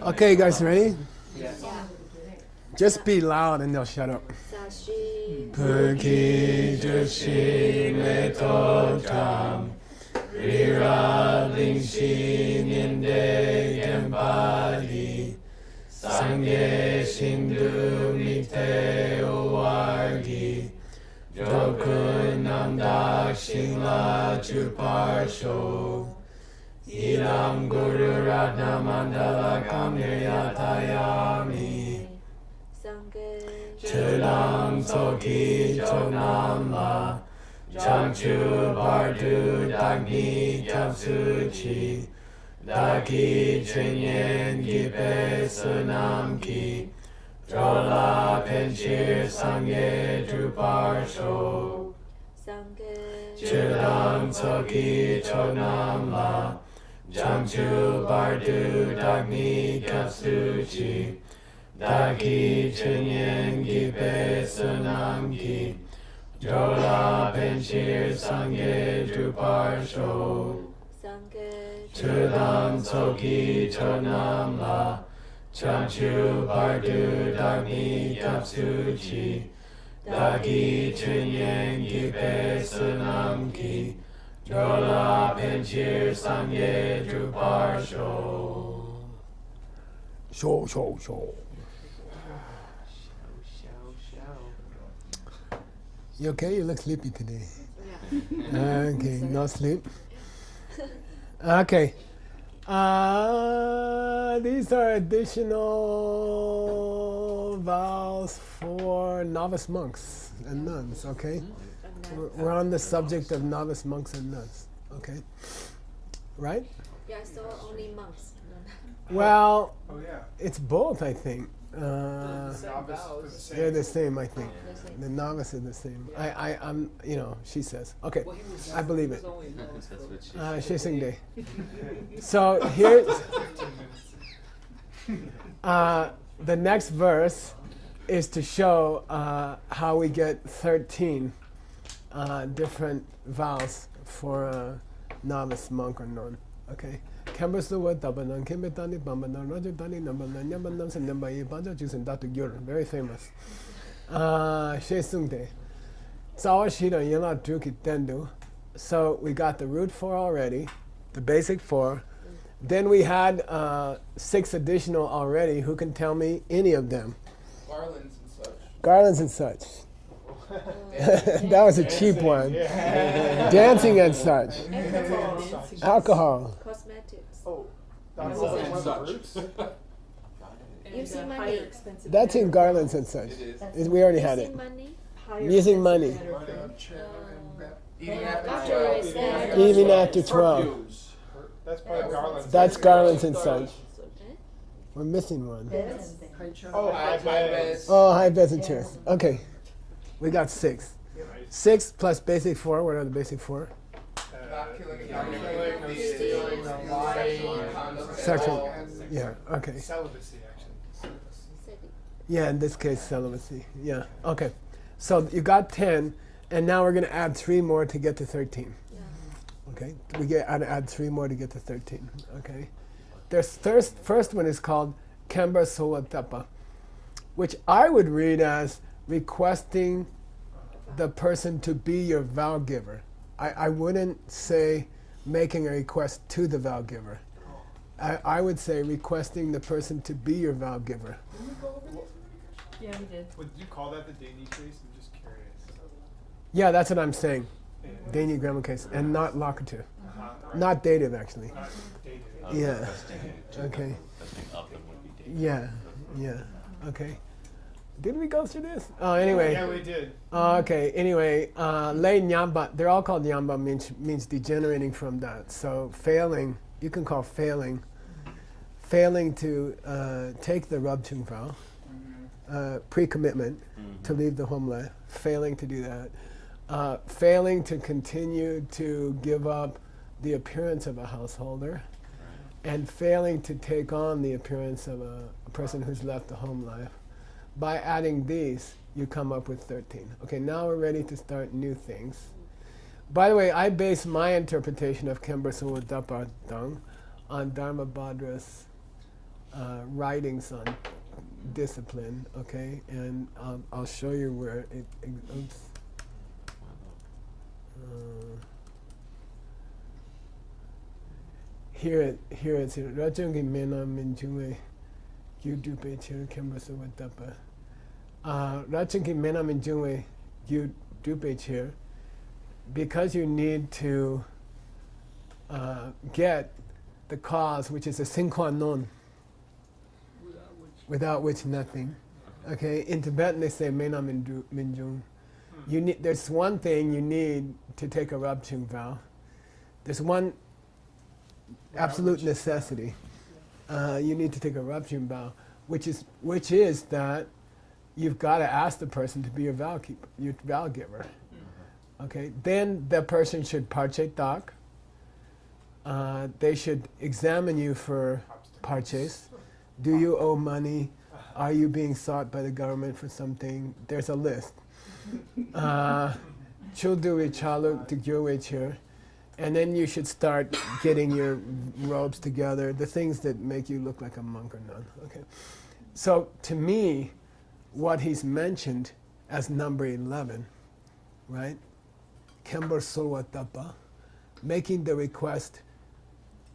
Okay, guys, ready? Yes. Just be loud and they'll shut up. Perki Joshi Metotam Rira Lingshi Ninde Gembadi Sangye Shindu Mite Owargi Jokun Namdak Shingla Chuparsho Ilam Guru Radha Mandala Kamyatayami Chulam Toki Chonama Chamchu Bardu Dagni Tapsuchi Daki Chinyen Gipe Sunamki Drola Penchir Sangye Druparsho Chulam Toki Chonama Chamchu Bardu Dagni Kapsuchi Daki Chinyen Gipe Sunamki Jola Penchir Sangye Druparsho Chulam Toki Chonamla Chamchu Bardu Dagni Kapsuchi Daki Chinyen Gipe Sunamki Jola Penchir Sangye Druparsho. Show. You okay? You look sleepy today. Yeah. Okay, no sleep. Okay. These are additional vows for novice monks and nuns, okay? We're on the subject of novice monks and nuns, okay? Right? Yeah, so only monks. Well, yeah. It's both, I think. They're the same, I think. The novice is the same. I'm, she says. Okay, I believe it. Shesing Day. So here's the next verse is to show how we get 13 different vows for a novice monk or nun. Okay. Very famous. So we got the root 4 already, the basic 4. Then we had 6 additional already. Who can tell me any of them? Garlands and such. That was a cheap one. Yeah. Dancing and such. Alcohol. Cosmetics. Using money. That's in garlands and such. We already had it. Using money. Even after 12. That's part of garlands. That's garlands and such. We're missing one. High beds and chairs. Okay. We got 6. 6 plus basic 4. What are the basic 4? Sexual. Yeah, okay. Celibacy, actually. Yeah, in this case, celibacy. Yeah, okay. So you got 10, and now we're going to add 3 more to get to 13. Okay, we add 3 more to get to 13. Okay. There's first one is called Kemba Sowatapa, which I would read as requesting the person to be your vow giver. I wouldn't say making a request to the vow giver. I would say requesting the person to be your vow giver. Yeah, we did. Would you call that the Dani case? I'm just curious. Yeah, that's what I'm saying. Dani grammar case, and not locative. Not dative, actually. Not dated. Yeah. Okay. Yeah. Okay. Did we go through this? Oh, anyway. Yeah, we did. Okay. Anyway, lei nyamba. They're all called nyamba. Means degenerating from that. So failing. You can call failing. Failing to take the rubchung vow, pre-commitment to leave the home life. Failing to do that. Failing to continue to give up the appearance of a householder, and failing to take on the appearance of a person who's left the home life. By adding these, you come up with 13. Okay, now we're ready to start new things. By the way, I base my interpretation of Kemba Suwadapa Dang on Dharma Bhadra's writings on discipline, okay? And I'll show you where oops. Here it's Rajangi Mena Minjume YouTube Chir Kembasa Watapa. Rajangi Mena Minjume YouTube Chir, because you need to get the cause, which is a sine qua non, without which nothing. Okay, in Tibetan they say Mena Minjung. There's one thing you need to take a Rabchung vow. There's one absolute necessity. You need to take a Rabchung vow, which is that you've got to ask the person to be your vow keeper, your vow giver. Okay, then the person should parche tak. They should examine you for parches. Do you owe money? Are you being sought by the government for something? There's a list. Chulduwe chaluk to gyurwe. And then you should start getting your robes together, the things that make you look like a monk or nun. Okay. So to me, what he's mentioned as number 11, right? Kembar Solwatapa, making the request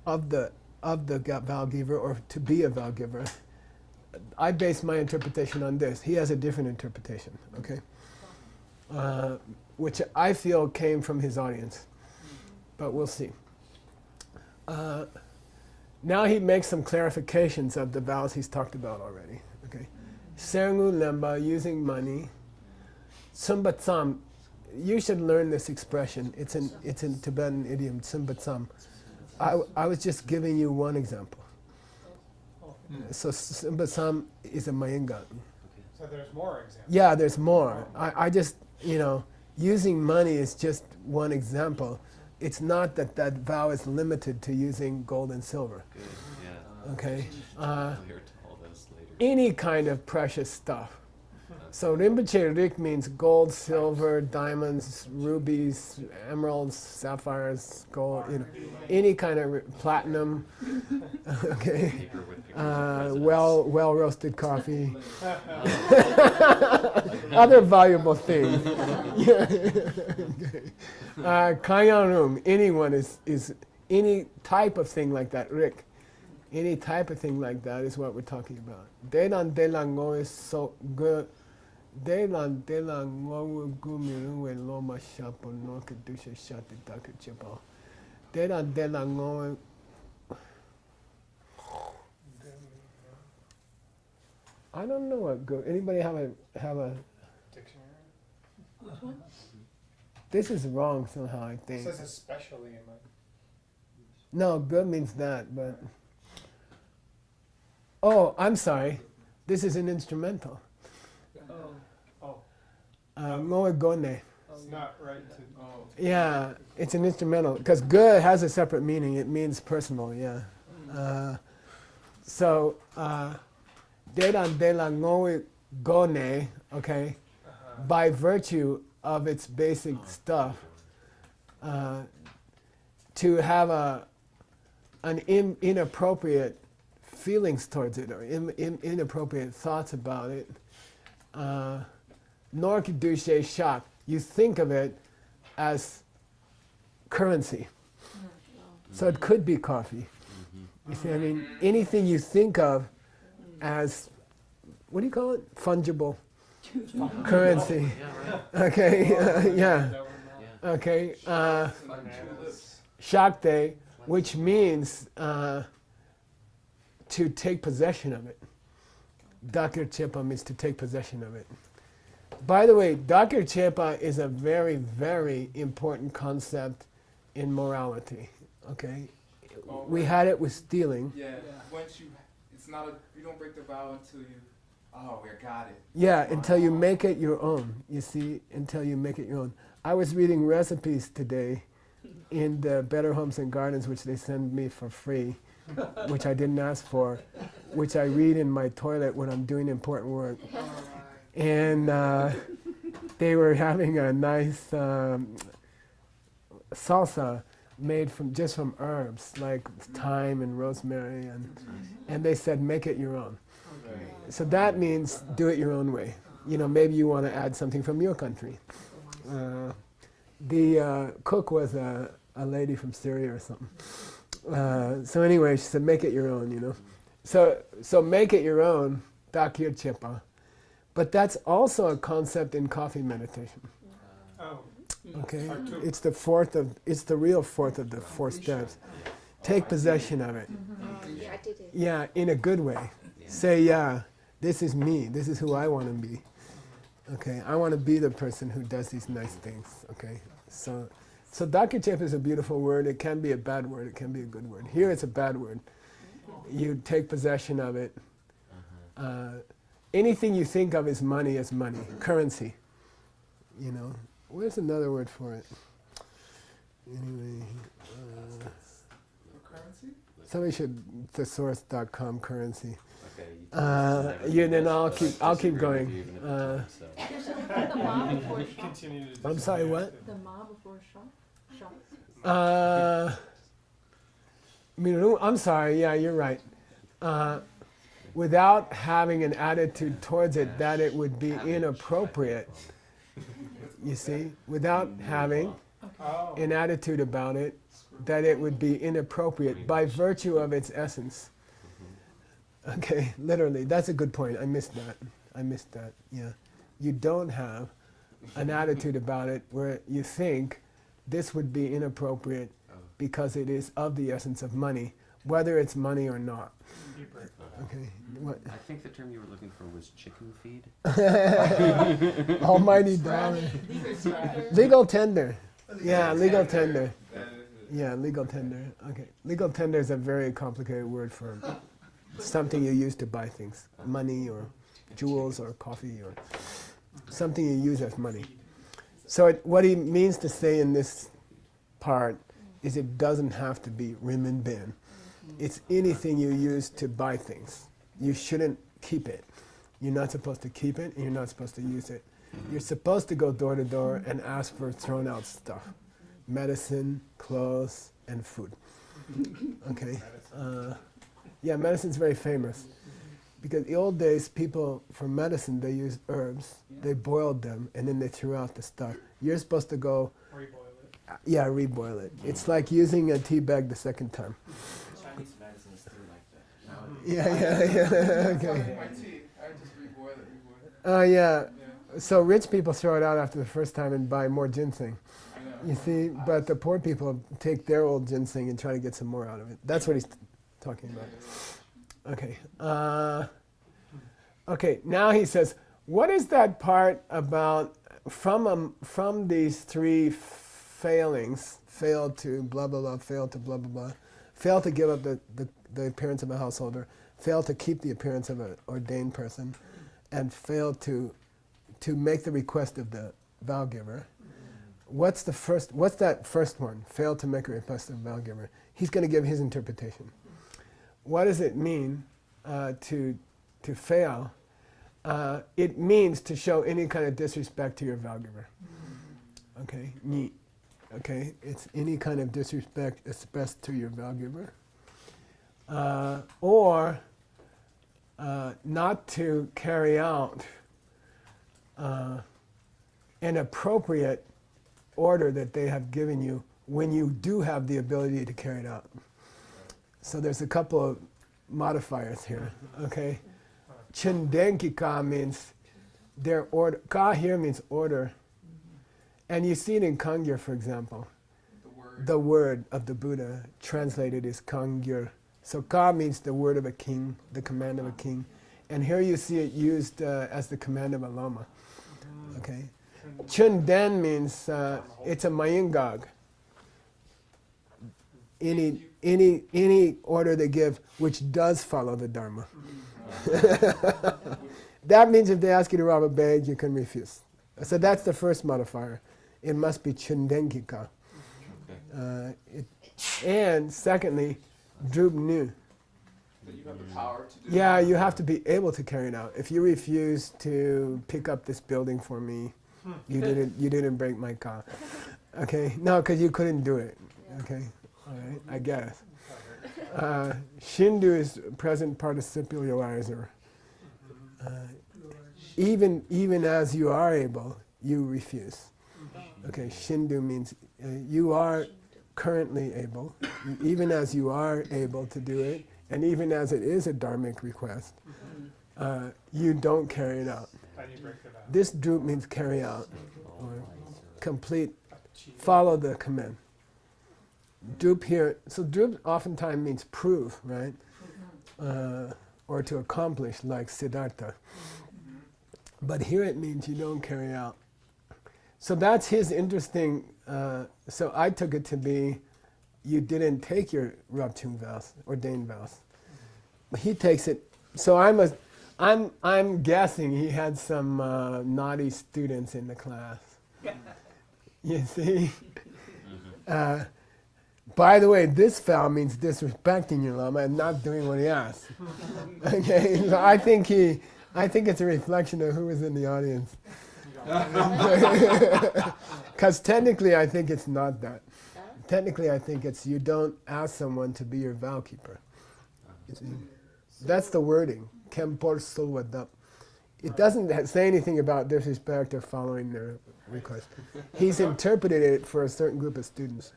of the vow giver or to be a vow giver. I base my interpretation on this. He has a different interpretation, okay? Which I feel came from his audience, but we'll see. Now he makes some clarifications of the vows he's talked about already, okay? Serengu lemba, using money. Sumbatsam, you should learn this expression. It's in Tibetan idiom, sumbatsam. I was just giving you one example. So sumbatsam is a Mayenga. So there's more examples. Yeah, there's more. I just, using money is just one example. It's not that vow is limited to using gold and silver. Good, yeah. Okay? Clear to all this later. Any kind of precious stuff. So Rinpoche Rik means gold, silver, diamonds, rubies, emeralds, sapphires, gold, any kind of platinum, okay, Paper with pictures of presidents. well roasted coffee, other valuable things. Kayarum, anyone is any type of thing like that, Rick. Any type of thing like that is what we're talking about. Delan delango is so good. Delan ngowu gumiru loma shapo no kedusha shati daka chipo. Delan ngowu. I don't know what good. Anybody have a Dictionary? This is wrong somehow, I It think. says especially in my. No, good means that, but. Oh, I'm sorry. This is an instrumental. Ngoe gone. It's not right to. Oh. Yeah, it's an instrumental because good has a separate meaning. It means personal. Yeah. So delan ngoe gone. Okay, by virtue of its basic stuff, to have an inappropriate feelings towards it or inappropriate thoughts about it. Nor kedusha shak. You think of it as currency. So it could be coffee. You see, I mean, anything you think of as, what do you call it? Fungible currency. Okay, yeah. Okay, shakte, which means to take possession of it. Dakir Chepa means to take possession of it. By the way, Dakir Chepa is a very, very important concept in morality. Okay, we had it with stealing. Yeah. Once it's not you don't break the vow until you. Oh, we got it. Yeah, until you make it your own. You see, until you make it your own. I was reading recipes today in the Better Homes and Gardens, which they send me for free, which I didn't ask for, which I read in my toilet when I'm doing important work. And they were having a nice salsa made from herbs like thyme and rosemary, and they said make it your own. So that means do it your own way. You know, maybe you want to add something from your country. The cook was a lady from Syria or something. So anyway, she said make it your own. You know, so make it your own. Dakir chepa. But that's also a concept in coffee meditation. Oh, Okay, Artu. it's the real fourth of the four steps. Take possession of it. Yeah, I did it. Yeah, in a good way. Say, yeah, this is me. This is who I want to be. Okay, I want to be the person who does these nice things. Okay, so dakichep is a beautiful word. It can be a bad word. It can be a good word. Here it's a bad word. You take possession of it. Anything you think of as money, currency. You know, where's another word for it? Anyway, Currency? somebody should thesaurus.com currency. Okay. Then I'll keep going. There's the ma before shop. continue to. I'm sorry, what? The ma before shop. I'm sorry. Yeah, you're right. Without having an attitude towards it that it would be inappropriate. You see, without having Oh, an attitude about it that it would be inappropriate by virtue of its essence. Okay, literally, that's a good point. I missed that. Yeah, you don't have an attitude about it where you think this would be inappropriate because it is of the essence of money, whether it's money or not. deeper. Okay, what? I think the term you were looking for was chicken feed. Almighty dollar. Legal tender. Yeah, legal tender. Yeah, legal tender. Okay, legal tender is a very complicated word for something you use to buy things, money or jewels or coffee or something you use as money. So what he means to say in this part is it doesn't have to be renminbi. It's anything you use to buy things. You shouldn't keep it. You're not supposed to keep it, and you're not supposed to use it. You're supposed to go door to door and ask for thrown out stuff. Medicine, clothes, and food. Okay? Yeah, medicine's very famous. Because in the old days, people, for medicine, they used herbs. They boiled them, and then they threw out the stuff. You're supposed to go, Reboil it. yeah, reboil it. It's like using a tea bag the second time. Chinese medicine is still like that. Yeah, okay. My tea. I just reboil it. Oh, yeah. Yeah, So rich people throw it out after the first time and buy more ginseng. I know. You see, but the poor people take their old ginseng and try to get some more out of it. That's what he's talking about. Okay. Okay. Now he says, what is that part about from these three failings? Fail to blah blah blah. Fail to blah blah blah. Fail to give up the appearance of a householder. Fail to keep the appearance of an ordained person, and fail to make the request of the vow giver. What's that first one? Fail to make a request of the vow giver. He's going to give his interpretation. What does it mean to fail? It means to show any kind of disrespect to your vow giver. Okay, ni. Okay, it's any kind of disrespect expressed to your vow giver, or not to carry out an appropriate order that they have given you when you do have the ability to carry it out. So there's a couple of modifiers here, okay? Chindenki ka means their order. Ka here means order. And you see it in Kangyur, for example. The word of the Buddha translated is Kangyur. So ka means the word of a king, the command of a king. And here you see it used as the command of a lama. Okay? Chunden means it's a mayingag. Any order they give which does follow the Dharma. That means if they ask you to rob a bank, you can refuse. So that's the first modifier. It must be chundenkika. And secondly, drub nu. That you have the power to do Yeah, it. you have to be able to carry it out. If you refuse to pick up this building for me, you didn't break my car. Okay, no, because you couldn't do it. Okay, all right, I guess. Shindu is present participializer. Even as you are able, you refuse. Okay, Shindu means you are currently able, even as you are able to do it, and even as it is a dharmic request, you don't carry it out. Then you break the vow. This drup means carry out, or complete, follow the command. Drup here, so drup oftentimes means prove, right? Or to accomplish, like Siddhartha. But here it means you don't carry out. So that's his interesting, so I took it to be, you didn't take your Rabchung vows, ordained vows. He takes it, so I'm guessing he had some naughty students in the class. You see? By the way, this vow means disrespecting your Lama and not doing what he asked. Okay, so I think it's a reflection of who was in the audience. Because technically I think it's not that. Technically I think it's you don't ask someone to be your vow keeper. You see? That's the wording. Kempor Sulwadap. It doesn't say anything about disrespect or following their request. He's interpreted it for a certain group of students.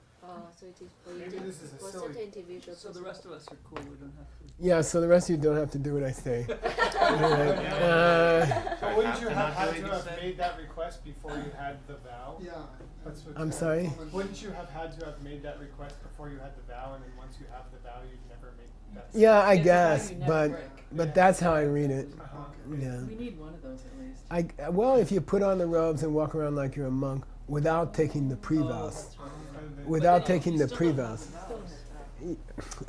So it is for, Maybe this is a for silly- certain individuals. So the rest of us are cool, we don't have to. Yeah, so the rest of you don't have to do what I say. But wouldn't you have had to have made that request before you had the vow? Yeah. That's what I'm sorry? Wouldn't you have had to have made that request before you had the vow, and then once you have the vow, you'd never make that? Yeah, I It's a guess, vow you never break. but that's how I read it. Uh-huh. Yeah. We need one of those at least. Well, if you put on the robes and walk around like you're a monk without taking the pre-vows. And then- Without taking the pre-vows.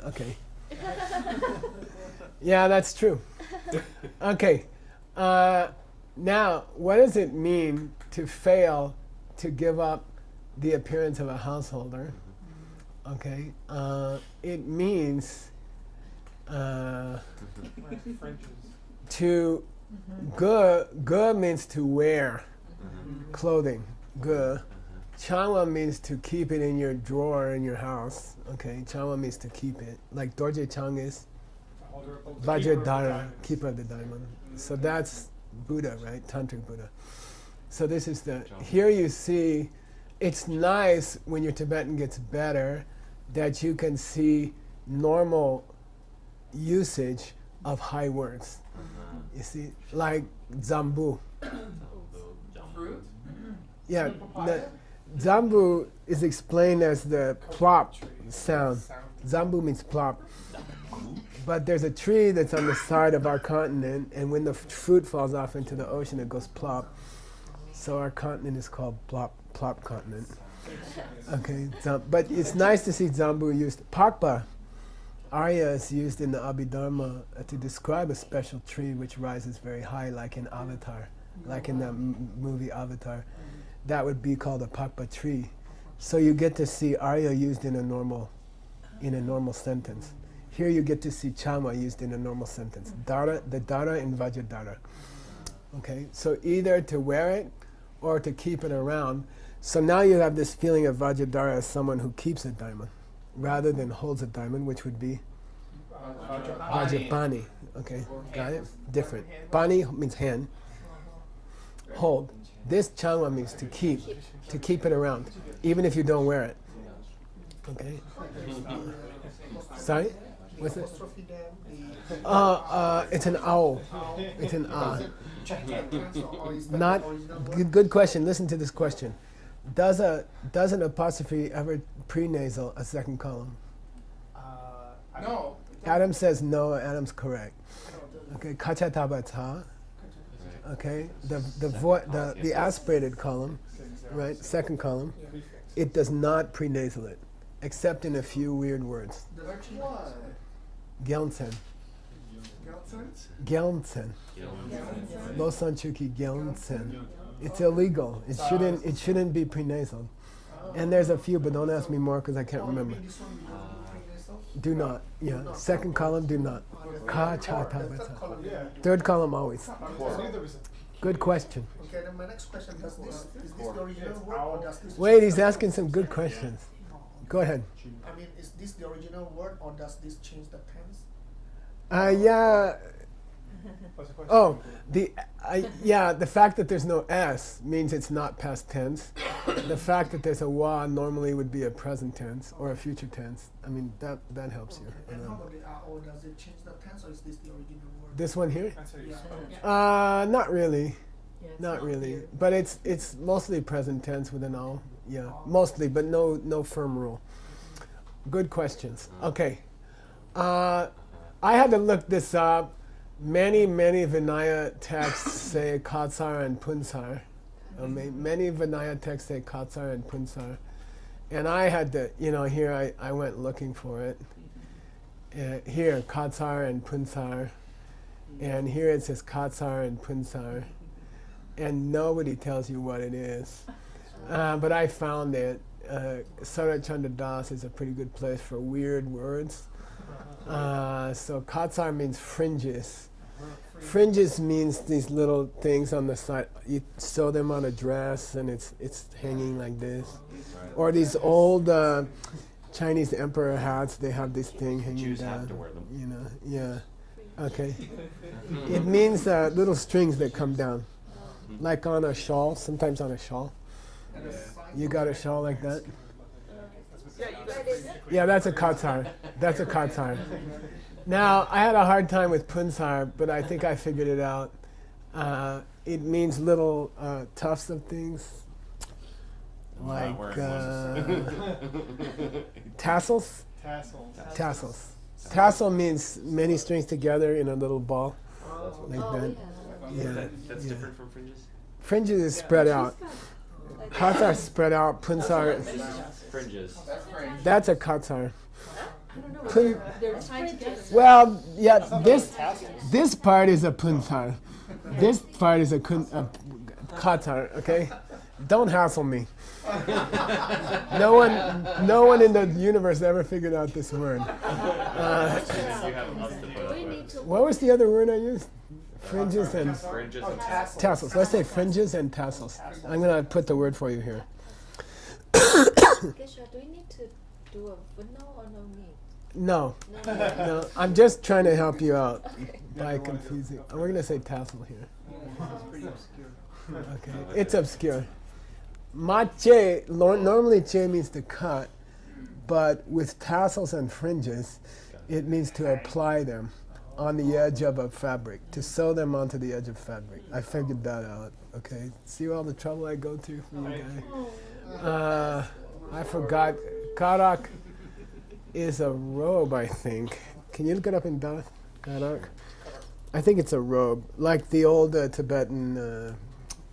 Okay. Yeah, that's true. Okay. Now, what does it mean to fail to give up the appearance of a householder? Okay. It means French is- to ge means to wear clothing. Ge. Changwa means to keep it in your drawer in your house. Okay, Changwa means to keep it. Like Dorje Chang is Holder of the keeper of the Vajradhara, diamonds. keeper of the diamond. So that's Buddha, right? Tantric Buddha. So this is here you see, it's nice when your Tibetan gets better that you can see normal usage of high words. You see, like Zambu. Fruit? Yeah, the Zambu is explained as the plop sound. Zambu means plop. But there's a tree that's on the side of our continent, and when the fruit falls off into the ocean, it goes plop. So our continent is called plop continent. Okay, but it's nice to see Zambu used. Pakpa, Arya is used in the Abhidharma to describe a special tree which rises very high, like in Avatar, like in the movie Avatar. That would be called a pakpa tree. So you get to see Arya used in a normal sentence. Here you get to see Chama used in a normal sentence. Dara, the Dara in Vajradhara. Okay, so either to wear it or to keep it around. So now you have this feeling of Vajradhara as someone who keeps a diamond rather than holds a diamond, which would be Vajrapani. Okay, got it? Different. Bani means hand. Hold. This Changwa means to keep it around, even if you don't wear it. Okay? Sorry? What's it? It's an owl. It's an Not good question. Listen to this question. Does an apostrophe ever prenasal a second column? No. Adam says no. Adam's correct. Okay, kachatabata. Okay, the aspirated column, right? Second column. It does not prenasal it, except in a few weird words. What? Gyaltsen. Gyaltsen. Losanchuki Gyaltsen. It's illegal. It shouldn't be prenasal. And there's a few, but don't ask me more because I can't remember. Do not. Yeah. Second column, do not. Ka cha ta ba ta. Yeah. Third column always. I knew there was Good question. Okay, then my next question is this the original word or does this? Wait, he's asking some good questions. Go ahead. I mean, is this the original word or does this change the tense? Yeah. What's the question? Oh, the fact that there's no S means it's not past tense. The fact that there's a wa normally would be a present tense or a future tense. I mean, that helps you. Okay. And how about the RO? Does it change the tense or is this the original word? This one here? That's how you Yeah. spell it. Not really. Yeah, it's Not really. clear. But it's mostly present tense with an O. Yeah, mostly, but no firm rule. Good questions. Okay. I had to look this up. Many Vinaya texts say Katsar and Punsar. Many Vinaya texts say Katsar and Punsar. And I had to, here I went looking for it. Here, Katsar and Punsar. And here it says Katsar and Punsar. And nobody tells you what it is. But I found it. Sarat Chandra Das is a pretty good place for weird words. So Katsar means fringes. Fringes means these little things on the side. You sew them on a dress and it's hanging like this. Or these old Chinese emperor hats, they have this thing hanging Jews down. have to wear them. Yeah. Okay. It means little strings that come down. Like on a shawl, sometimes on a shawl. You got a shawl like that? Yeah, that's a katsar. That's a katsar. Now, I had a hard time with punsar, but I think I figured it out. It means little tufts of things, like tassels. Tassels. Tassel means many strings together in a little ball, like Oh, that. yeah. Yeah. That's yeah. different from fringes? Fringes is spread out. Like Katsar spread out. Punsar, Fringes. That's French. that's a katsar. I don't know. Pun- They're tied together. Well, yeah, this part is a punsar. This part is a katsar. Okay, don't hassle me. No one in the universe ever figured out this word. You have us to put up We with. need to. What was the other word I used? Fringes and Fringes Oh, and tassels. Let's say fringes and tassels. I'm gonna put the word for you here. Geshe, do we need to do a footnote or no need? No, No. no. I'm just trying to help you out by confusing. We're gonna say tassel here. Okay, it's obscure. Mache, normally che means to cut, but with tassels and fringes, it means to apply them on the edge of a fabric, to sew them onto the edge of fabric. I figured that out, okay? See all the trouble I go to for you guys? I forgot. Karak is a robe, I think. Can you look it up in Dath? Karak? I think it's a robe, like the old Tibetan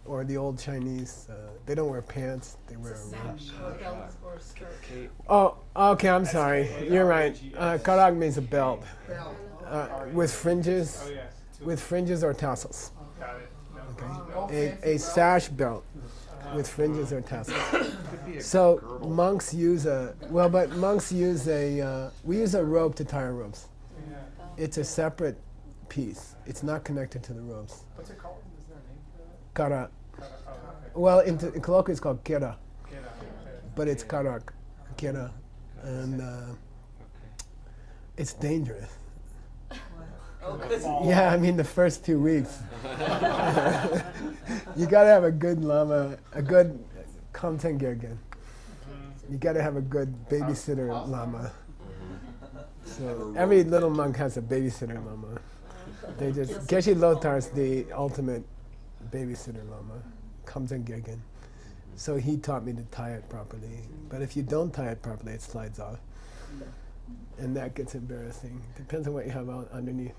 or the old Chinese. They don't wear pants; they wear a robe. Or belt or skirt. Oh, okay. I'm sorry. You're right. Karak means a belt with fringes, Oh, yeah. with fringes or tassels. Got it. No. Okay, a sash belt with fringes or tassels. So monks use we use a rope to tie our robes. Yeah. It's a separate piece. It's not connected to the robes. What's it called? Is there a name for that? Kara. Oh, okay. Well, in colloquial it's called kera, Get out. Okay. but it's karak, kera, and it's dangerous. Oh, 'cause Yeah, I mean the first 2 weeks. You gotta have a good lama, a good kamtengergen. You gotta have a good babysitter lama. So every little monk has a babysitter lama. They just Geshe Lothar is the ultimate babysitter lama, kamtengergen. So he taught me to tie it properly. But if you don't tie it properly, it slides off. And that gets embarrassing. Depends on what you have out underneath.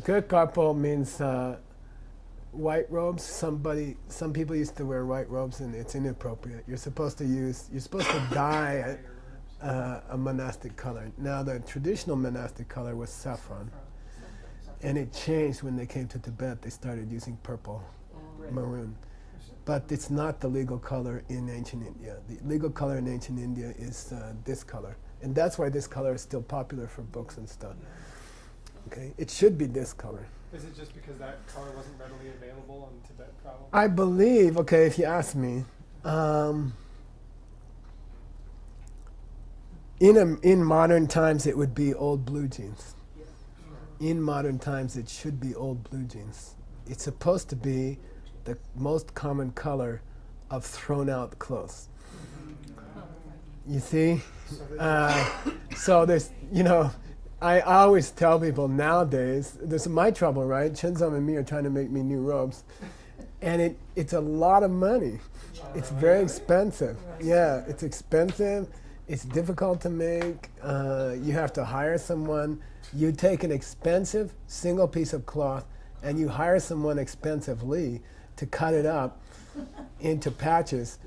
Gurkarpo means white robes. Some people used to wear white robes, and it's inappropriate. You're supposed to dye a monastic color. Now the traditional monastic color was saffron, and it changed when they came to Tibet. They started using purple, maroon. But it's not the legal color in ancient India. The legal color in ancient India is this color. And that's why this color is still popular for books and stuff. Okay, it should be this color. Is it just because that color wasn't readily available in Tibet, probably? I believe, okay, if you ask me, in modern times, it would be old blue jeans. In modern times, it should be old blue jeans. It's supposed to be the most common color of thrown out clothes. You see? So there's, I always tell people nowadays, this is my trouble, right? Shinzom and me are trying to make me new robes. And it's a lot of money. It's very expensive. Yeah, it's expensive. It's difficult to make. You have to hire someone. You take an expensive single piece of cloth and you hire someone expensively to cut it up into patches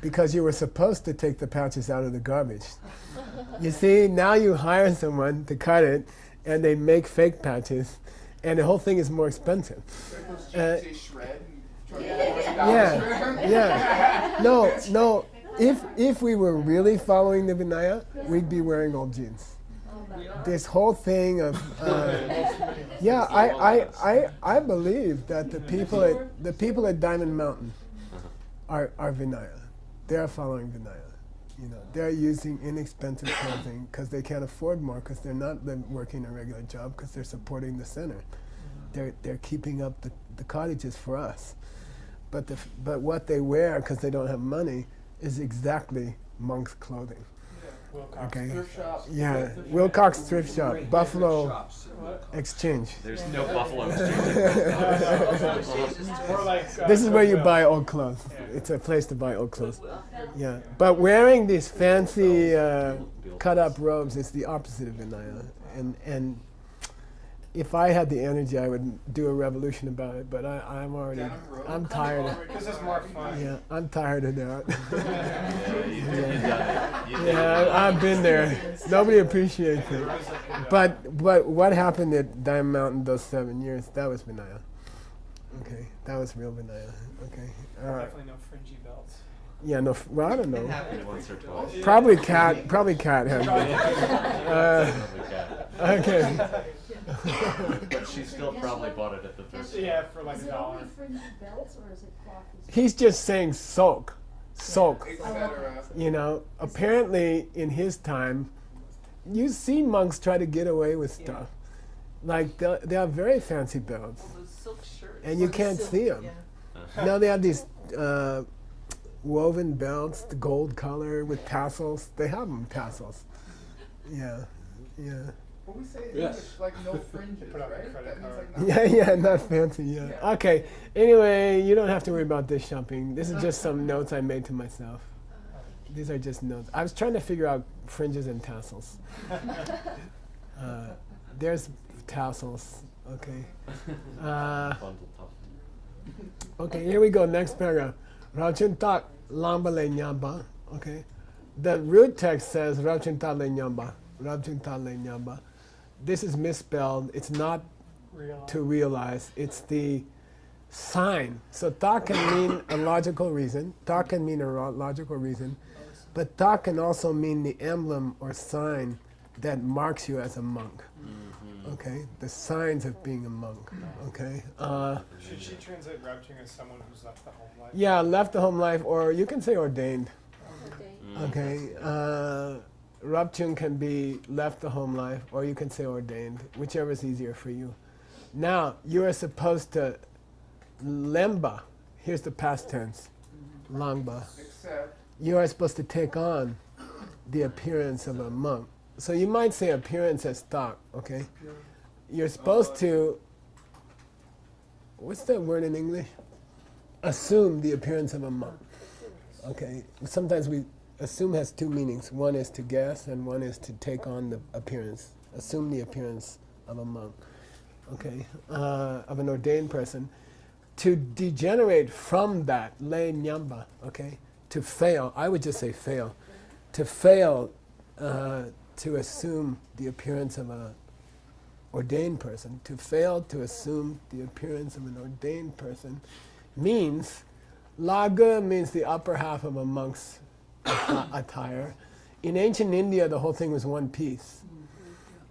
because you were supposed to take the patches out of the garbage. You see, now you hire someone to cut it and they make fake patches and the whole thing is more expensive. Say shred and try to Yeah. No. If we were really following the Vinaya, we'd be wearing old jeans. This whole thing of I believe that the people at Diamond Mountain are Vinaya. They're following Vinaya. They're using inexpensive clothing because they can't afford more because they're not working a regular job because they're supporting the center. They're keeping up the cottages for us. But what they wear because they don't have money is exactly monk's clothing. Wilcox Okay. Thrift shop. Yeah, Wilcox Thrift Shop, Buffalo Exchange. There's no Buffalo Exchange. More like, This is where you Goodwill. buy old clothes. It's a place to buy old clothes. Yeah, but wearing these fancy cut-up robes is the opposite of Vinaya. And if I had the energy, I would do a revolution about it. But I'm tired. Because it's more fun. Yeah, I'm tired of that. You've done it. Yeah, I've been there. Nobody appreciates it. But what happened at Diamond Mountain those 7 years? That was Vinaya. Okay, that was real Vinaya. Okay. Definitely no fringy belts. Yeah, no. Well, I don't know. Happened once or twice. Probably cat has. Okay. But she still probably bought it at the thrift store. Yeah, for like Is $1. it only fringy belts or is it cloth? He's just saying soak. Etc. Apparently in his time, you see monks try to get away with stuff. Like they have very fancy belts, Those silk shirts. and you can't see them. Now they have these woven belts, the gold color with tassels. They have them tassels. Yeah. What we say in Yes. English, like no fringes, Put up a right? credit That means like not Yeah, not fancy, yeah. Okay, anyway, you don't have to worry about this shopping. This is just some notes I made to myself. These are just notes. I was trying to figure out fringes and tassels. There's tassels, okay. Bundle top. Okay, here we go, next paragraph. Rauchintak lamba le nyamba, okay. The root text says Rauchintak le nyamba, Rauchintak le nyamba. This is misspelled. It's not to realize. It's the sign. So ta can mean a logical reason. Ta can mean a logical reason. But ta can also mean the emblem or sign that marks you as a monk. Okay? The signs of being a monk. Okay? Should she translate Rabching as someone who's left the home life? Yeah, left the home life, or you can say ordained. Okay. Okay? Rabchung can be left the home life, or you can say ordained, whichever is easier for you. Now, you are supposed to lemba. Here's the past tense. Langba. except You are supposed to take on the appearance of a monk. So you might say appearance as tak, okay? You're supposed to, what's that word in English? Assume the appearance of a monk. Okay, sometimes assume has two meanings. One is to guess and one is to take on the appearance. Assume the appearance of a monk, okay? Of an ordained person. To degenerate from that, le nyamba, okay? To fail, I would just say fail. To fail to assume the appearance of an ordained person, to fail to assume the appearance of an ordained person means, laga means the upper half of a monk's attire. In ancient India, the whole thing was one piece.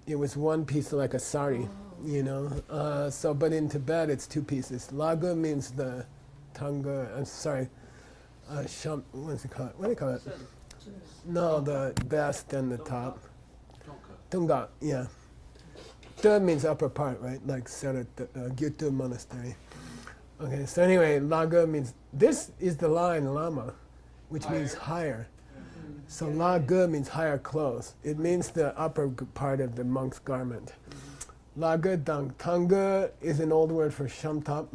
It was one piece like a sari, you know. But in Tibet, it's two pieces. Laga means the tanga, what is it called? What do you call it? No, the best and the top. Tunga, yeah. Tu means upper part, right? Like Sarat, Gyutu monastery. Okay, so anyway, Laga means, this is the La in Lama, which means higher. So Laga means higher clothes. It means the upper part of the monk's garment. Laga dang. Tanga is an old word for shamtap.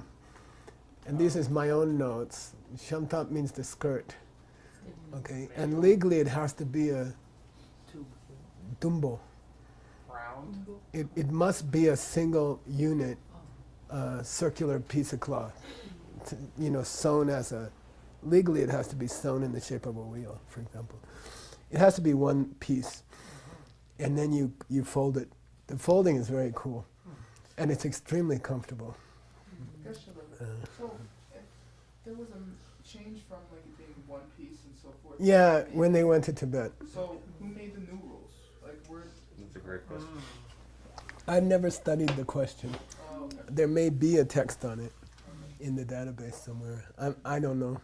And this is my own notes. Shamtap means the skirt. Okay, and legally it has to be a dumbo. Round. It must be a single unit, circular piece of cloth. Sewn as a, legally it has to be sewn in the shape of a wheel, for example. It has to be one piece. And then you fold it. The folding is very cool. And it's extremely comfortable. Question of it. So, if there was a change from like it being one piece and so forth. Yeah, when they went to Tibet. So, who made the new rules? Like, where? That's a great question. I've never studied the question. Okay. There may be a text on it in the database somewhere. I don't know.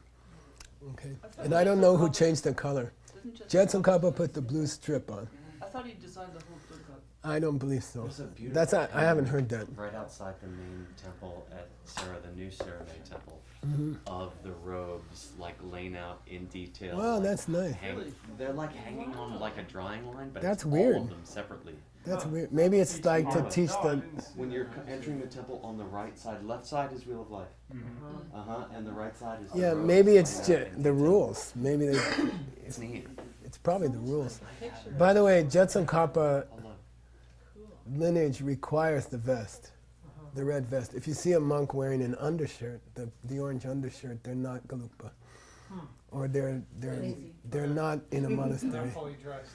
Okay. And I don't know who changed the color. Jetsun Kappa put the blue strip on. I thought he designed the whole Turka. I don't believe so. There's a beautiful That's I haven't heard that. right outside the main temple at the new Saramay temple, of the robes like laying out in detail. Wow, like, that's nice. They're like hanging on like a drawing line, but That's it's weird. all of them separately. That's weird. Maybe it's like to teach the. When you're entering the temple, on the right side, left side is Wheel of Life. And the right side is. the Yeah, robes maybe it's laying out in the detail. rules. Maybe they, It's neat. it's probably the rules. By the way, Jetsun Kappa Hold on. lineage requires the vest, the red vest. If you see a monk wearing an undershirt, the orange undershirt, they're not Galukpa, or they're not in a monastery. Not fully dressed.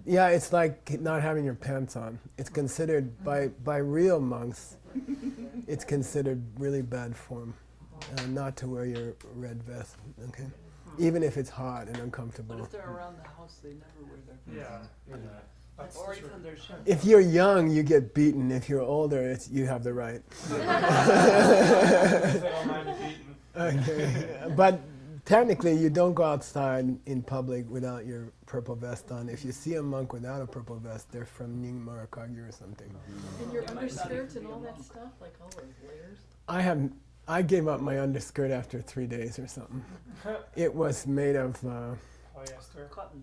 Yeah, it's like not having your pants on. It's considered by real monks, it's considered really bad form, not to wear your red vest. Okay, even if it's hot and But uncomfortable. if they're around the house, they never wear their pants. Yeah. That's Or true. even their shirt. If you're young, you get beaten. If you're older, you have the right. They don't mind beating. Okay, but technically, you don't go outside in public without your purple vest on. If you see a monk without a purple vest, they're from Nying Marakagyu or something. And your underskirts and all that stuff, like all those layers? I gave up my underskirt after 3 days or something. It was made of, Polyester. Cotton.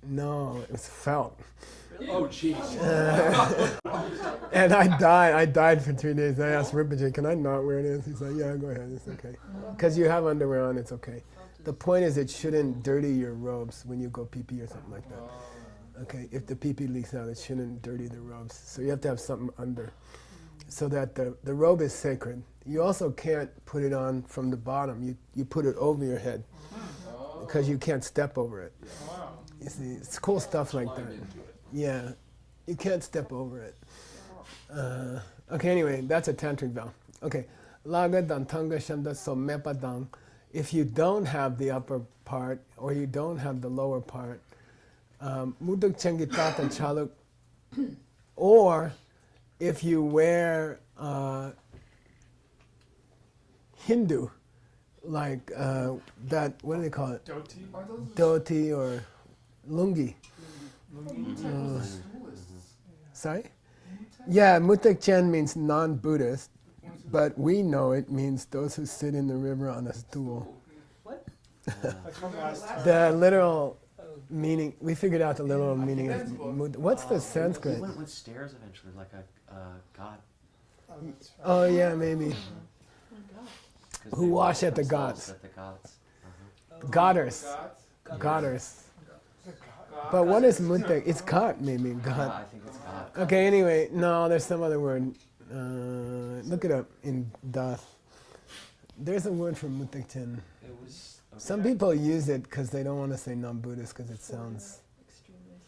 no, it was felt. Really? Oh, jeez. And I died for 3 days. I asked Rinpoche, can I not wear this? He's like, yeah, go ahead, it's okay. Because you have underwear on, it's okay. The point is it shouldn't dirty your robes when you go pee-pee or something like that. Okay, if the pee-pee leaks out, it shouldn't dirty the robes. So you have to have something under so that the robe is sacred. You also can't put it on from the bottom. You put it over your head because you can't step over it. Wow. You see, it's cool stuff like that. Yeah, you can't step over it. Okay, anyway, that's a tantric vow. Okay, laga dan tanga shanda so mepa dang. If you don't have the upper part or you don't have the lower part, muduk chengitata chaluk, or if you wear Hindu, like that, what do they call it? Dhoti. Are those Dhoti or lungi. Sorry? Yeah, Mutek Chen means non-Buddhist, but we know it means those who sit in the river on a stool. What? That's from last time. The literal meaning, we figured out the literal meaning of what's the We Sanskrit? went with stairs eventually, like a god. Oh, that's right. Oh yeah, maybe. 'Cause Who they wash wash at the themselves gods. At the gods. Godders. gods? Godders. The God. But what is Mutek? It's God, maybe. Yeah, God. I think it's god. Okay, anyway, no, there's some other word. Look it up in Das. There's a word for Mutek Chen. It was. Okay. Some people use it because they don't want to say non-Buddhist because it sounds. Extremist.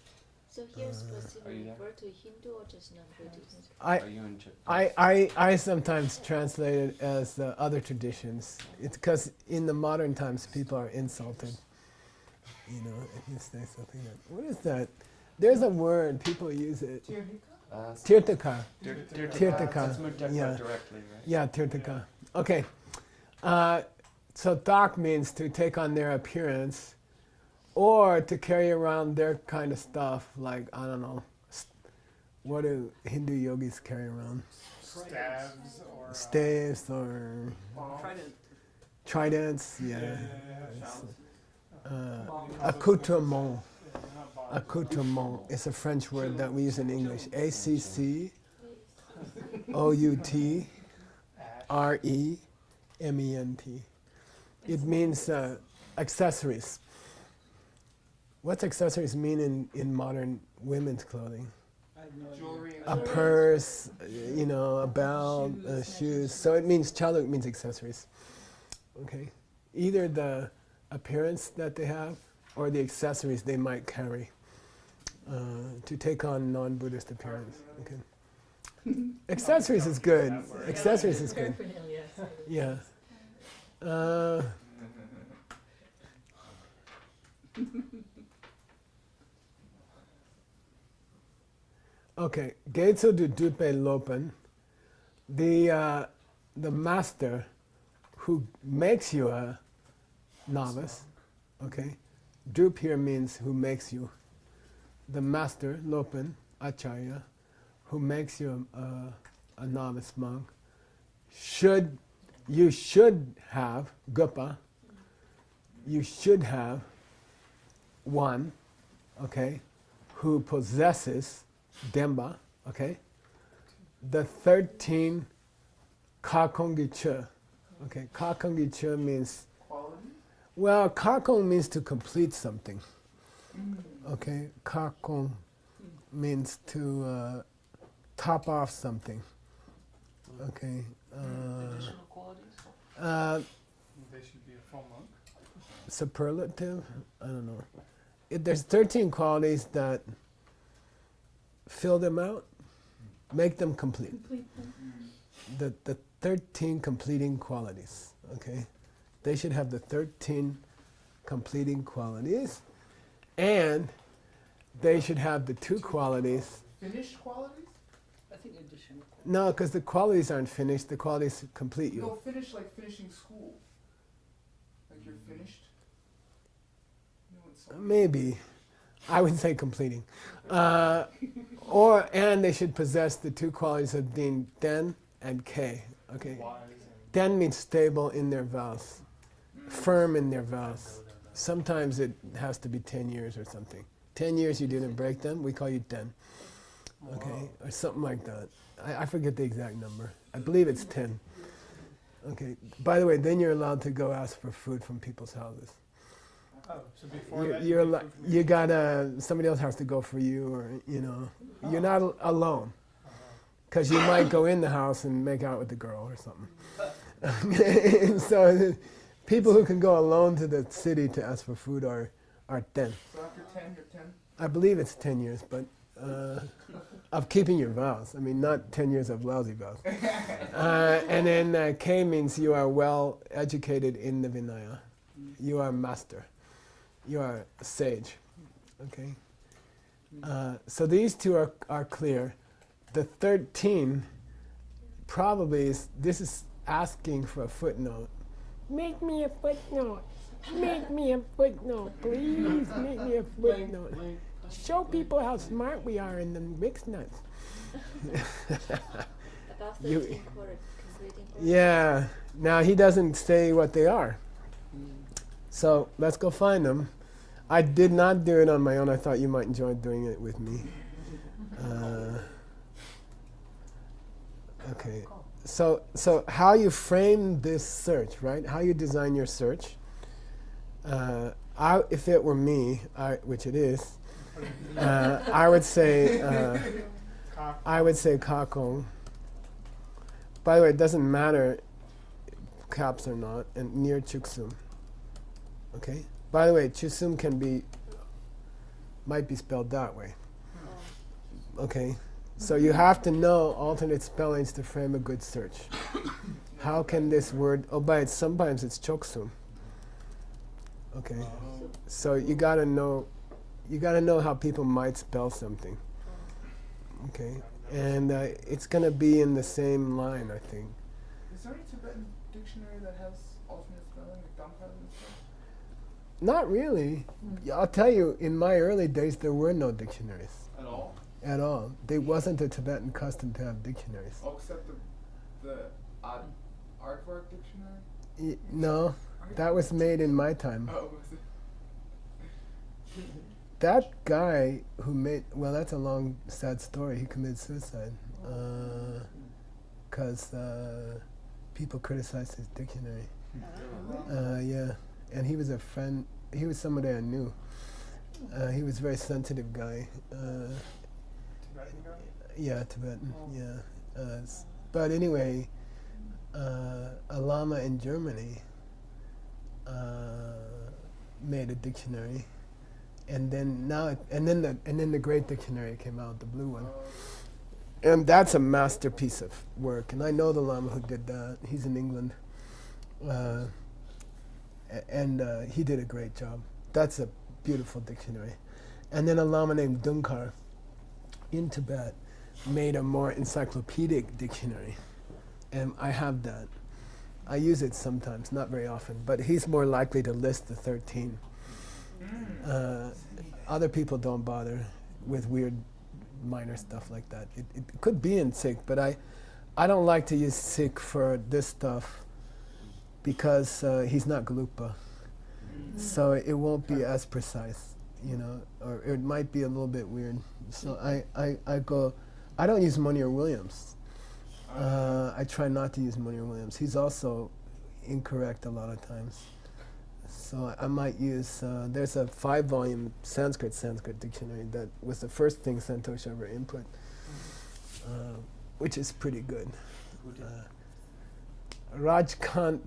So here specifically Are you there? refer to Hindu or just non-Buddhist? I, Are you in? I sometimes translate it as other traditions. It's because in the modern times people are insulted. You know, if you say something like, what is that? There's a word, people use it. Tirthaka. Tirthaka. That's Mudeka Yeah. directly, right? Yeah, Tirthaka. Okay. So dak means to take on their appearance or to carry around their kind of stuff, like, I don't know, what do Hindu yogis carry around? Staves or Staves or Trident. tridents, yeah. Bombs. Accoutrement. Yeah, not bombs. Accoutrement is a French word that we use in English. ACCOUTREMENT. It means accessories. What's accessories mean in modern women's clothing? I have no idea. Jewelry A and purse, a belt, Shoes, shoes. So it means chaluk means accessories. Okay, either the appearance that they have or the accessories they might carry to take on non-Buddhist appearance. Okay, accessories is good. Accessories is good. Paraphernalia, yes. Yeah. Okay, Geitsu du dupe lopen, the master who makes you a novice, okay? Dupe here means who makes you. The master, lopen, acharya, who makes you a novice monk, you should have, gupa, you should have one, okay, who possesses Demba, okay? The 13 kakongi che. Okay, kakongi che means, quality. well, kakong means to complete something. Okay, kakong means to top off something. Okay. Additional qualities? They should be a full monk. Superlative? I don't know. There's 13 qualities that fill them out, make them complete. The 13 completing qualities, okay? They should have the 13 completing qualities, and they should have the 2 qualities. Finished qualities? I think additional qualities. No, because the qualities aren't finished, the qualities complete you. No, finish like finishing school. Like you're finished. You know, it's something. Maybe. I would say completing. And they should possess the 2 qualities of being den and k. Okay. Wise Den means stable in their vows, firm in their vows. Sometimes it has to be 10 years or something. 10 years you didn't break them, we call you den. Okay, or something like that. I forget the exact number. I believe it's 10. Okay. By the way, then you're allowed to go ask for food from people's houses. Oh, so before that, You're you li- get food from you gotta, somebody else has to go for you, or you're not alone, because you might go in the house and make out with the girl or something. So people who can go alone to the city to ask for food are 10. So after 10, you're 10. I believe it's 10 years, but of keeping your vows. I mean, not 10 years of lousy vows. And then K means you are well educated in the Vinaya. You are master. You are a sage. Okay? So these 2 are clear. The 13 probably this is asking for a footnote. Make me a footnote. Make me a footnote, please. Make me a footnote. Show people how smart we are in the mixed nuts. About You- 13 quarter completing quarter. Yeah. Now he doesn't say what they are. So let's go find them. I did not do it on my own. I thought you might enjoy doing it with me. Okay. So how you frame this search, right? How you design your search. If it were me, which it is, I would say kakong. By the way, it doesn't matter caps or not, and near chuksum. Okay. By the way, chusum might be spelled that way. Okay. So you have to know alternate spellings to frame a good search. How can this word? Sometimes it's choksum. Okay. So you gotta know how people might spell something. Okay. And it's gonna be in the same line, I think. Is there any Tibetan dictionary that has alternate spelling, like Damkar and Not really. I'll tell you, in my early days, there were no dictionaries At all? at all. There wasn't a Tibetan custom to have dictionaries. Oh, except the aardvark dictionary? No, that was made in my time. Oh, was it? That guy who made, well, that's a long, sad story. He committed suicide because people criticized his dictionary. Yeah, and he was a friend. He was somebody I knew. He was a very sensitive guy. Tibetan guy? Yeah, Tibetan. Yeah, but anyway, a lama in Germany made a dictionary, and then the Great Dictionary came out, the blue one, and that's a masterpiece of work. And I know the lama who did that. He's in England, and he did a great job. That's a beautiful dictionary. And then a lama named Dunkar in Tibet made a more encyclopedic dictionary, and I have that. I use it sometimes, not very often, but he's more likely to list the 13. Other people don't bother with weird minor stuff like that. It could be in Sikh, but I don't like to use Sikh for this stuff because he's not Galupa. So it won't be as precise, you know, or it might be a little bit weird. So I don't use Monier Williams. I try not to use Monier Williams. He's also incorrect a lot of times. So I might use, there's a 5-volume Sanskrit dictionary that was the first thing Santosh ever input, which is pretty good. Rajkant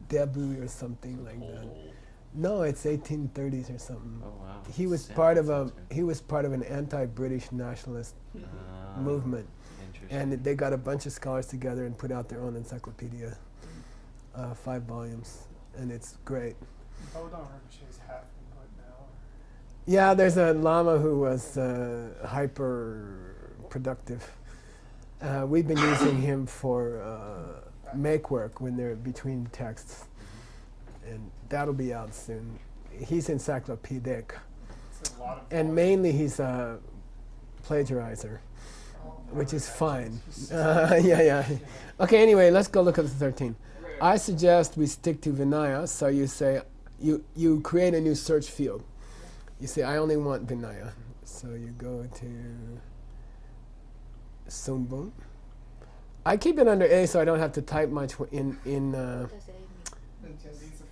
Debu or something like that. No, it's 1830s or something. Oh wow. He was part of an anti-British nationalist movement, and they got a bunch of scholars together and put out their own encyclopedia, 5 volumes, and it's great. Bodon Rinpoche's half input now. Yeah, there's a lama who was hyper productive. We've been using him for make work when they're between texts, and that'll be out soon. He's encyclopedic, It's a lot of and mainly he's a plagiarizer, which is fine. Yeah. Okay, anyway, let's go look at the 13. I suggest we stick to Vinaya, so you say, you create a new search field. You say, I only want Vinaya. So you go to Sunbun. I keep it under A so I don't have to type much in What does it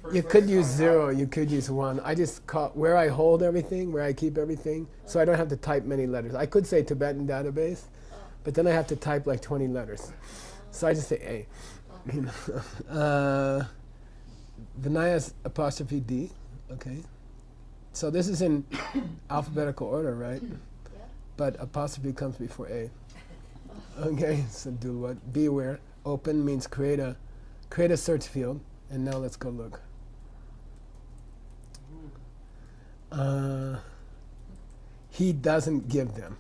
mean? you could use 0, you could use 1. I just call where I hold everything, where I keep everything, so I don't have to type many letters. I could say Tibetan database, but then I have to type like 20 letters. So I just say A. You know. Vinaya's apostrophe D, okay. So this is in alphabetical order, right? Yeah. But apostrophe comes before A. Okay, so do what? Be aware. Open means create a search field, and now let's go look. He doesn't give them.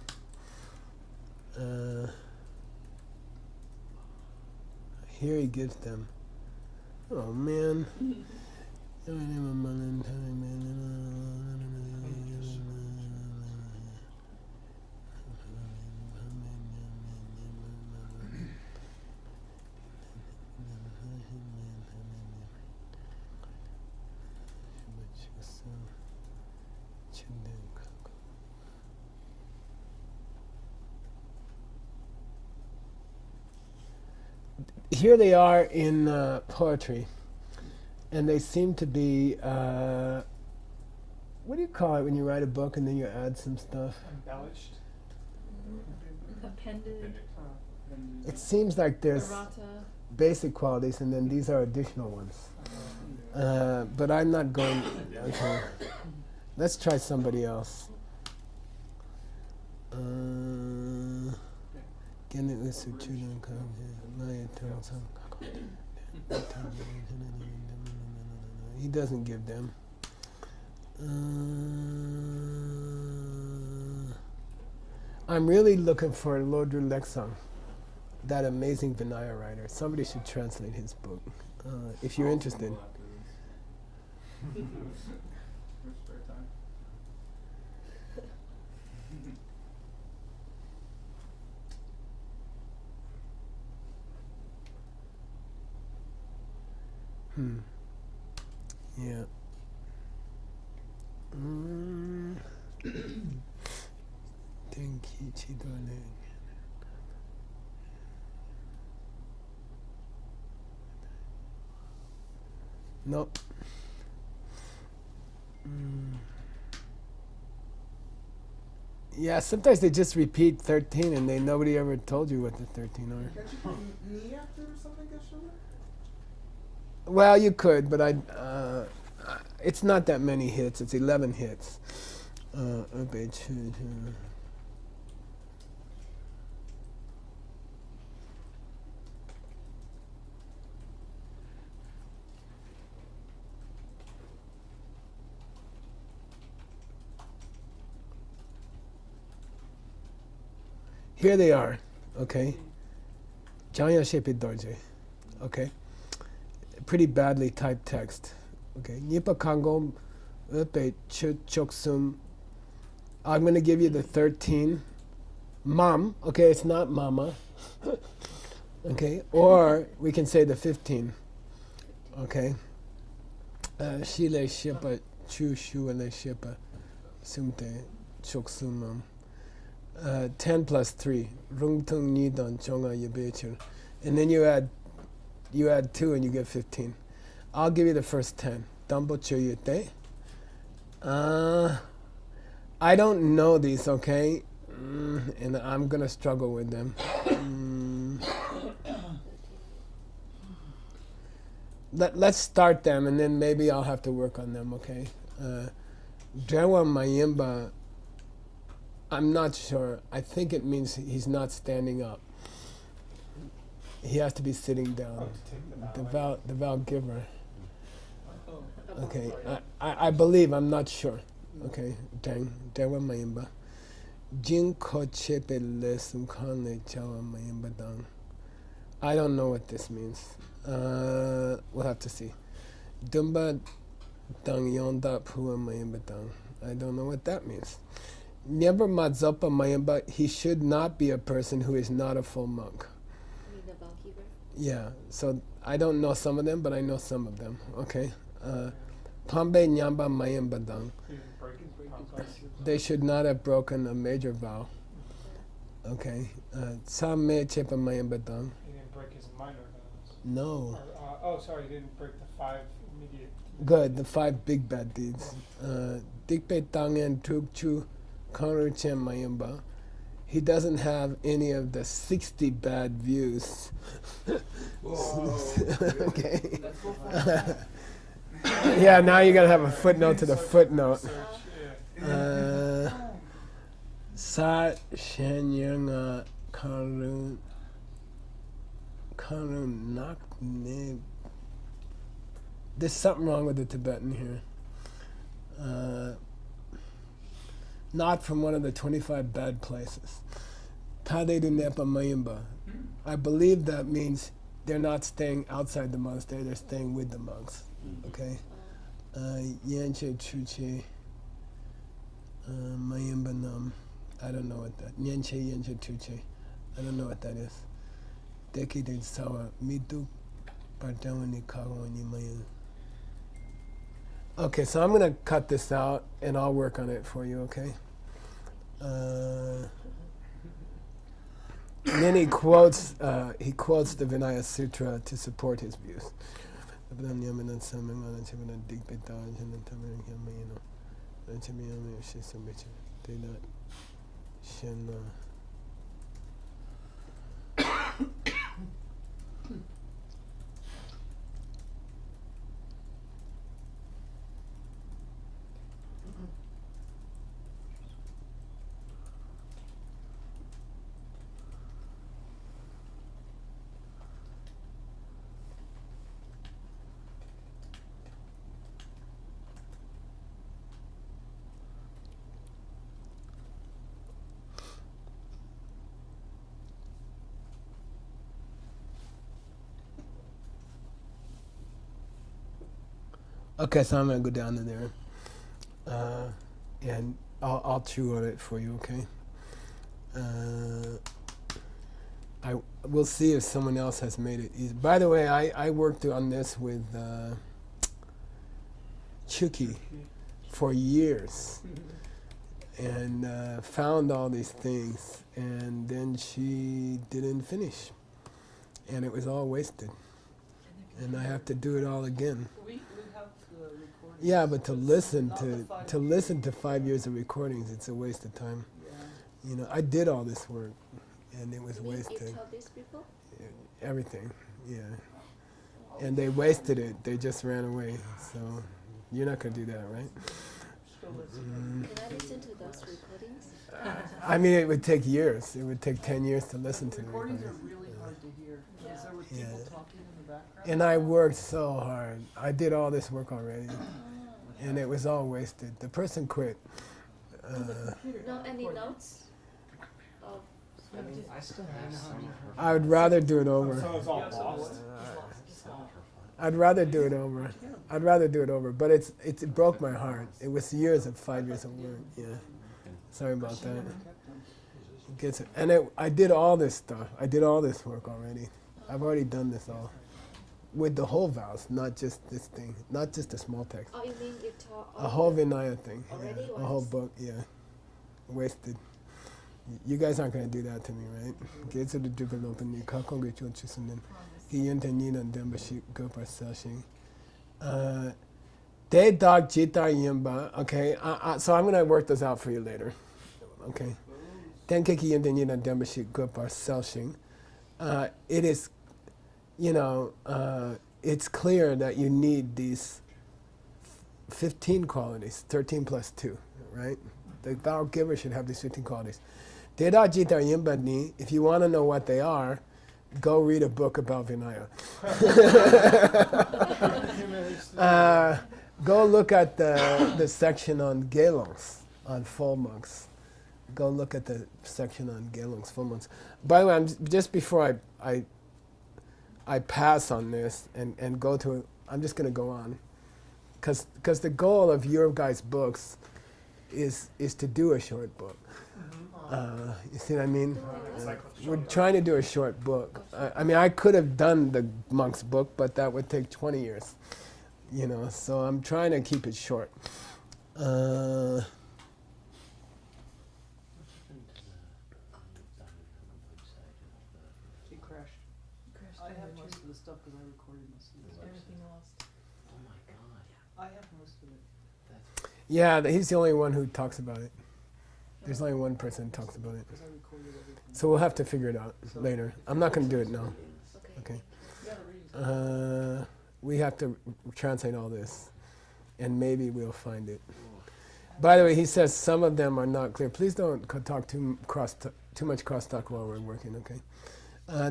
Here he gives them. Oh man. Here they are in poetry, and they seem to be, what do you call it when you write a book and then you add some stuff? embellished. Appended, It seems like there's errata. basic qualities and then these are additional ones. But I'm not going, okay. Let's try somebody else. He doesn't give them. I'm really looking for Lodru Leksang, that amazing Vinaya writer. Somebody should translate his book, if you're interested. For spare time. Yeah. Tenki chidole. Nope. Yeah, sometimes they just repeat 13 and nobody ever told you what the 13 are. Can't you put me after or something, Geshe? Well, you could, but it's not that many hits. It's 11 hits. Here they are, okay? Janya Shepi Dorje, okay? Pretty badly typed text, okay? Nipa Kangom Upe Choksum. I'm going to give you the 13. Mom, okay, it's not mama, okay? Or we can say the 15, okay? Shile Shepa Chu Shuale Shepa Sumte Choksumam. 10 plus 3. Rungtung Nidon Chonga Yabechur. And then you add 2 and you get 15. I'll give you the first 10. Dambo Choyute. I don't know these, okay? And I'm gonna struggle with them. Let's start them and then maybe I'll have to work on them, okay? Drewa Mayimba, I'm not sure. I think it means he's not standing up. He has to be sitting down. To take the The vow giver. Oh, Okay, I believe, I'm not sure. Okay, dang, Dewa Mayimba. Jin ko chepe le sumkane chawa Mayimba dang. I don't know what this means. We'll have to see. Dumba dang yonda pua Mayimba dang. I don't know what that means. Never Madzopa Mayimba, he should not be a person who is not a full monk. You mean the Valkyrie? Yeah, so I don't know some of them, but I know some of them, okay? Pambe Nyamba Mayimba dang. He didn't break his compass. They should not have broken a major vow. Okay. Same Chepa Mayimba dang. He didn't break his minor vows. No. Or, sorry, he didn't break the 5 immediate. Good, the 5 big bad deeds. Dikpe Tangen Tukchu Kanru Chen Mayimba. He doesn't have any of the 60 bad views. Okay. let's go for Yeah, now you're gonna have a footnote to the footnote. Search, yeah. Sa Shenyanga Karun Nakne. There's something wrong with the Tibetan here. Not from one of the 25 bad places. Tadedu Nepa Mayimba. I believe that means they're not staying outside the monastery, they're staying with the monks. Okay? Yenche Chuche Mayimba Nam. I don't know what that. Yenche Chuche. I don't know what that is. Deki de Sawa Midu Partawani Kawani Mayim. Okay, so I'm gonna cut this out and I'll work on it for you, okay? And then he quotes the Vinaya Sutra to support his views. Okay, so I'm gonna go down to there, and I'll chew on it for you. Okay. We'll see if someone else has made it easy. By the way, I worked on this with Chuki for years, and found all these things, and then she didn't finish, and it was all wasted, and I have to do it all again. We have the recording. Yeah, but to listen Not to the 5 to listen to 5 years of recordings, it's a waste of time. Yeah. You know, I did all this work, and it was You wasted. taught this before? Everything, yeah. And they wasted it. They just ran away. So you're not gonna do that, right? Still listen. Can I listen to those recordings? I mean, it would take years. It would take 10 years to listen to the Recordings are recordings. really hard to hear because there were people Yeah. talking in the background. And I worked so hard. I did all this work already, and it was all wasted. The person quit. No, any notes? Of I mean, I still have some of her. I would rather do it over. So it's all Yeah, so lost. it's lost. I'd rather do it over. I'd rather do it over. But it broke my heart. It was years of 5 years of work. Yeah. Sorry about that. It gets it. And I did all this stuff. I did all this work already. I've already done this all. With the whole vows, not just this thing. Not just the small text. oh, you mean you taught A whole Vinaya thing. Already Yeah. A whole once? book, yeah. Wasted. You guys aren't going to do that to me, right? Gates of the Drupal open. You can't congregate your children. And membership go per session. They dog jita yimba. Okay, so I'm going to work this out for you later. Okay. Then kiki and then membership go per session. It is, it's clear that you need these 15 qualities, 13 plus 2, right? The vow giver should have these 15 qualities. Deda jita yimba ni, if you want to know what they are, go read a book about Vinaya. Go look at the section on Gelongs, on full monks. Go look at the section on Gelongs, full monks. By the way, just before I pass on this and go to, I'm just going to go on. Because the goal of your guys' books is to do a short book. You see what I mean? We're trying to do a short book. I mean, I could have done the monk's book, but that would take 20 years. So I'm trying to keep it short. It crashed. I have most of the stuff because I recorded most of it. Everything lost. Oh my god. I have most of it Yeah, he's the only one who talks about it. There's only one person who talks about it. because I recorded everything. So we'll have to figure it out later. I'm not going to do it now. Okay. Okay. You gotta read it. We have to translate all this, and maybe we'll find it. By the way, he says some of them are not clear. Please don't talk too much crosstalk while we're working, okay?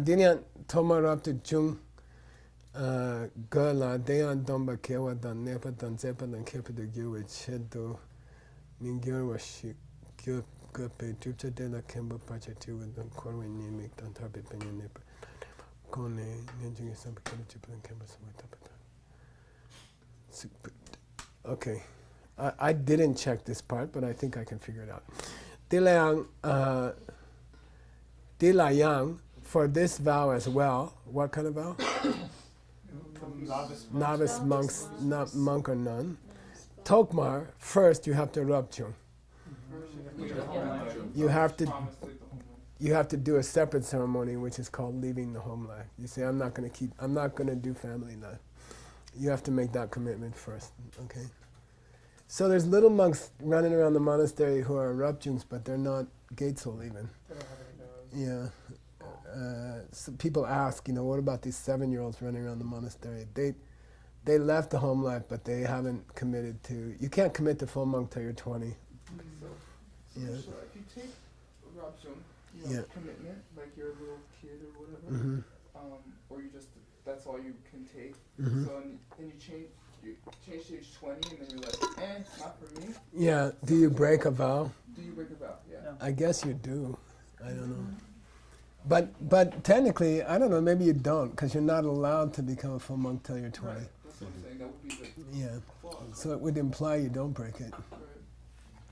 Dinian tomarap to jung gala deyan domba kewa dan nepa dan zepa dan kepa de gyu chedo mingyur washi gyu gupe tupcha de la kemba pacha tu with the korwe nimik dan tabi penyan nepa kone ninjing samba kena chupa dan kemba sama tapata. Okay. I didn't check this part, but I think I can figure it out. Dilayang, for this vow as well, what kind of vow? Novice monks, not monk or nun. Tokmar, first you have to rub chung. You have to do a separate ceremony, which is called leaving the home life. You say, I'm not going to do family life. You have to make that commitment first, okay? So there's little monks running around the monastery who are rupchungs, but they're not gatesul even. Yeah. So people ask, what about these 7-year-olds running around the monastery? They left the home life, but they haven't committed to. You can't commit to full monk till you're 20. So Yeah. if you take Robson, Yeah. commitment, like you're a little kid or whatever, Mm-hmm. or you just, that's all you can take. Mm-hmm. So and you change to age 20 and then you're like, not for me. Yeah. Do you break a vow? Do you break a vow? Yeah. No. I guess you do. I don't know. But technically, I don't know. Maybe you don't, because you're not allowed to become a full monk till you're 20. Right. That's So I'm saying that would be the Yeah. clause. So it would imply you don't break it.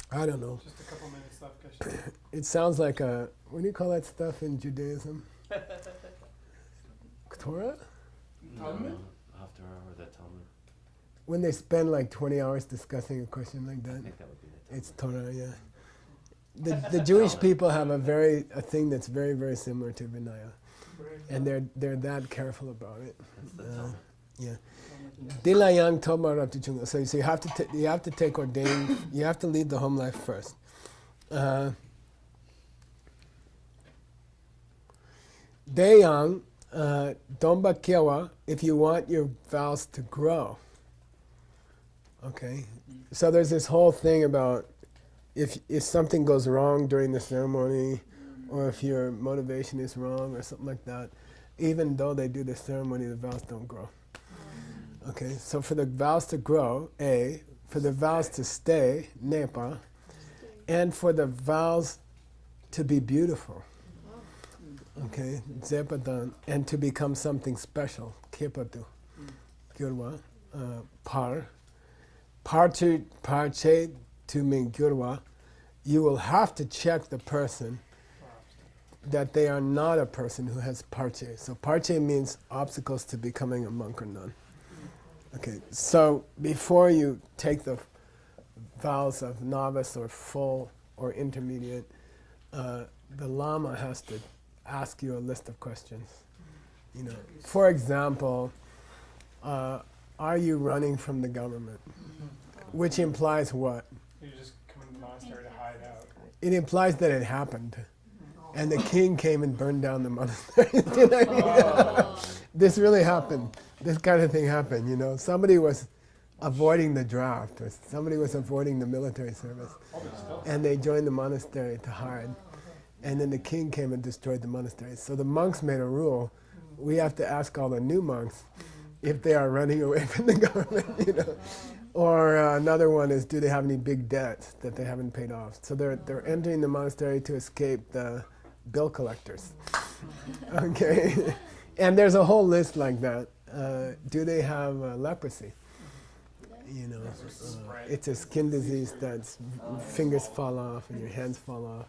I don't know. Just a couple minutes left, Kashyap. It sounds like a, what do you call that stuff in Judaism? Torah? Talmud? Haftarah or the Talmud. When they spend like 20 hours discussing a question like I that, think that would be the Talmud. it's Torah, yeah. The Jewish people have a thing that's very, very similar to Vinaya. And they're that careful about it. That's the Talmud. Yeah. Dilayang Toba Rati Chunga. So you have to take ordained, you have to lead the home life first. Deyang Domba Kiewa, if you want your vows to grow. Okay? So there's this whole thing about if something goes wrong during the ceremony, or if your motivation is wrong or something like that, even though they do the ceremony, the vows don't grow. Okay, so for the vows to grow, A, for the vows to stay, Nepa, and for the vows to be beautiful, okay, Zepadan, and to become something special, Kepatu, Gyurwa, Parche to mean Gyurwa, you will have to check the person that they are not a person who has parche. So parche means obstacles to becoming a monk or nun. Okay, so before you take the vows of novice or full or intermediate, the Lama has to ask you a list of questions. You know, for example, are you running from the government? Which implies what? You just come in the monastery to hide out. It implies that it happened. And the king came and burned down the monastery. You know what I mean? This really happened. This kind of thing happened, you know. Somebody was avoiding the draft, or somebody was avoiding the military service. And they joined the monastery to hide. And then the king came and destroyed the monastery. So the monks made a rule. We have to ask all the new monks if they are running away from the government, you know. Or another one is, do they have any big debts that they haven't paid off? So they're entering the monastery to escape the bill collectors. Okay, and there's a whole list like that. Do they have leprosy? You know, it's a skin disease that's fingers fall off and your hands fall off.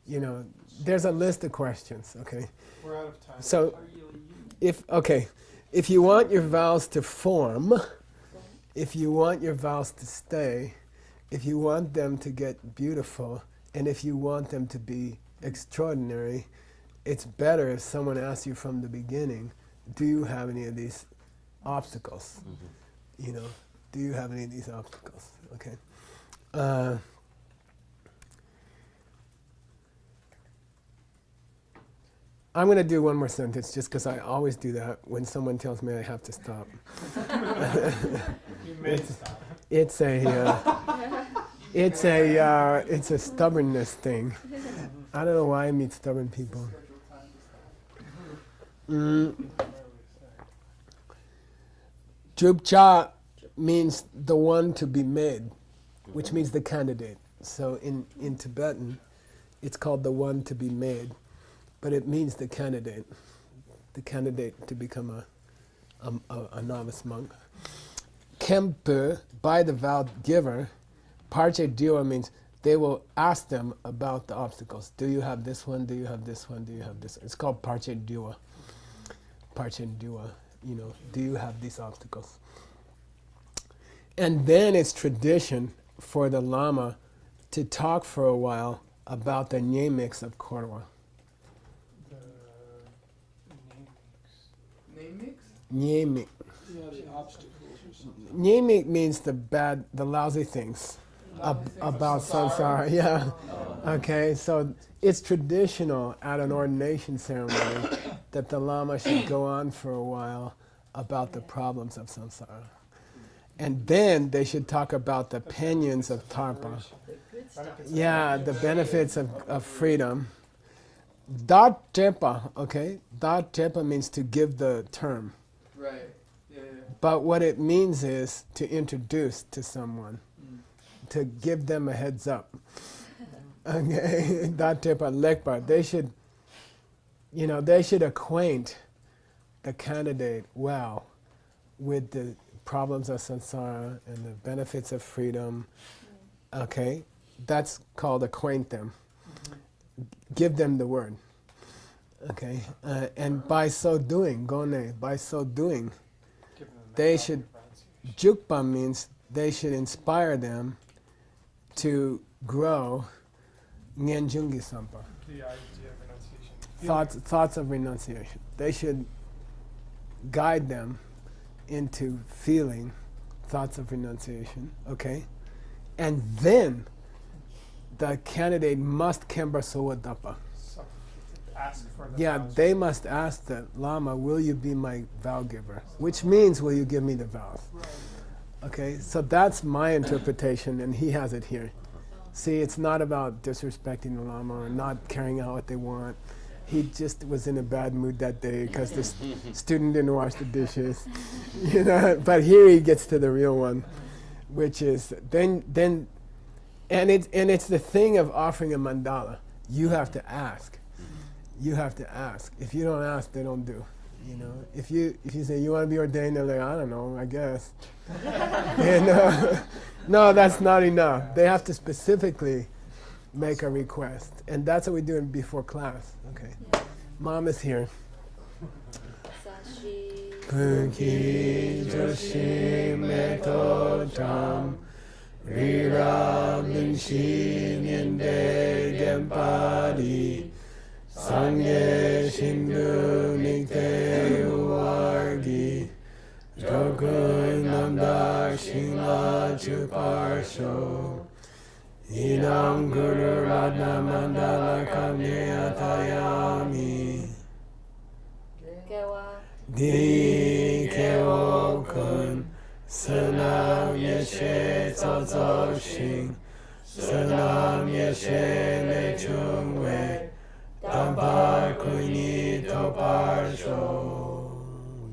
You know, there's a list of questions. Okay, We're out of time. so if you want your vows to form, if you want your vows to stay, if you want them to get beautiful, and if you want them to be extraordinary, it's better if someone asks you from the beginning, do you have any of these obstacles? You know, do you have any of these obstacles? Okay. I'm going to do one more sentence just because I always do that when someone tells me I have to stop. You may stop. It's a stubbornness thing. I don't know why I meet stubborn people. Drupcha means the one to be made, which means the candidate. So in Tibetan, it's called the one to be made, but it means the candidate to become a novice monk. Kempe, by the vowed giver, Parche Diwa means they will ask them about the obstacles. Do you have this one? Do you have this one? Do you have this one? It's called Parche Diwa. Parche Diwa, you know, do you have these obstacles? And then it's tradition for the Lama to talk for a while about the nyemix of Korwa. The Name mix? Nyemik. Yeah, the obstacles or something. Nyemik means the lousy things about samsara. Yeah. Okay, so it's traditional at an ordination ceremony that the Lama should go on for a while about the problems of samsara. And then they should talk about the pinions of tarpa. Yeah, the benefits of freedom. Dat tepa, okay? Dat tepa means to give the term. Right. Yeah. But what it means is to introduce to someone, to give them a heads up. Okay, Dat tepa lekpa. They should acquaint the candidate well with the problems of samsara and the benefits of freedom. Okay, that's called acquaint them. Give them the word. Okay, and by so doing, by so doing, Give them the they method should, of pronunciation. jukpa means they should inspire them to grow ngenjungi sampa, The idea of renunciation. thoughts of renunciation. They should guide them into feeling thoughts of renunciation, okay? And then the candidate must kemba sowadapa. So, ask for the Yeah, vows. they must ask the Lama, will you be my vow giver? Which means, will you give me the vows? Okay, so that's my interpretation, and he has it here. See, it's not about disrespecting the Lama or not carrying out what they want. He just was in a bad mood that day because the student didn't wash the dishes. You know, but here he gets to the real one, which is then and it's the thing of offering a mandala. You have to ask. You have to ask. If you don't ask, they don't do. You know, if you say you want to be ordained, they're like, I don't know, I guess. And, no, that's not enough. They have to specifically make a request, and that's what we do before class. Okay, Yeah. Mom is here. Sashi. Punki joshi meto tam rira minshi nyende gempadi sangye shindu nikte uwargi joku namda shingla chuparsho Inam Guru Radha Mandala Kamya Tayami Gewa. Di Keo Kun Sanam Yeshe Tsozo Shing Sanam Yeshe Le Chung Wei Tampa Kuni Topar Sho